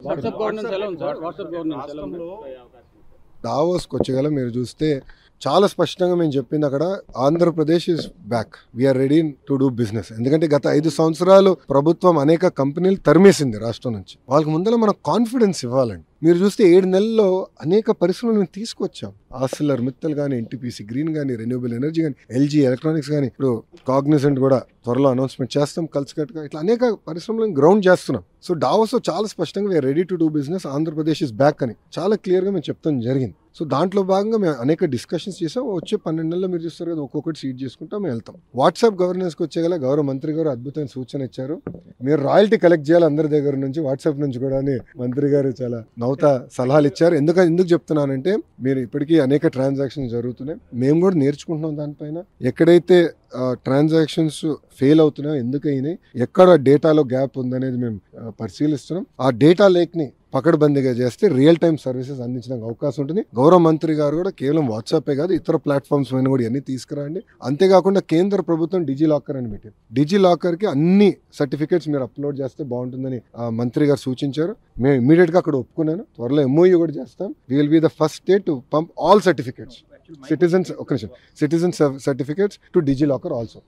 WhatsApp governance ఎలా ఉంది sir? WhatsApp governance ఎలా ఉంది? దావోస్కి వచ్చేగల మీరు చూస్తే చాలా స్పష్టంగా మేము చెప్పింది అక్కడ Andhra Pradesh is back, we are ready to do business. ఎందుకంటే గత 5 సంవత్సరాలు ప్రభుత్వం అనేక కంపెనీలు తరిమేసింది రాష్ట్రం నుంచి. వాళ్ళకి ముందర మనకు కాన్ఫిడెన్స్ ఇవ్వాలండి. మీరు చూస్తే 7 నెలల్లో అనేక పరిశ్రమలు మేము తీసుకొచ్చాం. ఆర్సిలర్ మిత్తల్ కానీ, ఎన్టీపీసీ గ్రీన్ కానీ, రెన్యూబుల్ ఎనర్జీ కానీ, ఎల్జీ ఎలక్ట్రానిక్స్ కానీ, ఇప్పుడు కాగ్నిజెంట్ కూడా త్వరలో అనౌన్స్మెంట్ చేస్తాం. కల్స్కట్గా ఇట్లా అనేక పరిశ్రమలను గ్రౌండ్ చేస్తున్నాం. సో డావోస్లో చాలా స్పష్టంగా we are ready to do business, Andhra Pradesh is back అని చాలా క్లియర్గా మేము చెప్తాం జరిగింది. సో దాంట్లో భాగంగా మేము అనేక డిస్కషన్స్ చేసాం. వచ్చే 12 నెలల్లో మీరు చూస్తారు కదా, ఒక్కొక్కటి సీట్ చేసుకుంటాం, మేము వెళ్తాం. వాట్సాప్ గవర్నెన్స్కి వచ్చేగల గౌరవ మంత్రి గారు అద్భుతమైన సూచన ఇచ్చారు. మీరు రాయల్టీ కలెక్ట్ చేయాలి అందరి దగ్గర నుంచి, వాట్సాప్ నుంచి కూడా అని మంత్రి గారు చాలా నౌతా సలహాలు ఇచ్చారు. ఎందుకు చెప్తున్నానంటే మీరు ఇప్పటికీ అనేక ట్రాన్సాక్షన్స్ జరుగుతున్నాయి, మేము కూడా నేర్చుకుంటున్నాం దానిపైన. ఎక్కడైతే ట్రాన్సాక్షన్స్ ఫెయిల్ అవుతున్నాయో, ఎందుకు అయినాయి, ఎక్కడ డేటాలో గ్యాప్ ఉందనేది మేము పరిశీలిస్తున్నాం. ఆ డేటా లేక్ని పకడ్బందీగా చేస్తే రియల్ టైమ్ సర్వీసెస్ అందించడానికి అవకాశం ఉంటుంది. గౌరవ మంత్రి గారు కూడా కేవలం వాట్సాపే కాదు, ఇతర ప్లాట్ఫామ్స్ పైన కూడా ఇవన్నీ తీసుకురండి. అంతేకాకుండా కేంద్ర ప్రభుత్వం డిజి లాకర్ అని పెట్టింది. డిజి లాకర్కి అన్ని సర్టిఫికేట్స్ మీరు అప్లోడ్ చేస్తే బాగుంటుందని మంత్రి గారు సూచించారు. మేము ఇమీడియట్గా అక్కడ ఒప్పుకున్నాను. త్వరలో MOU కూడా చేస్తాం. We will be the first state to pump all certificates, citizens certificates to DigiLocker also.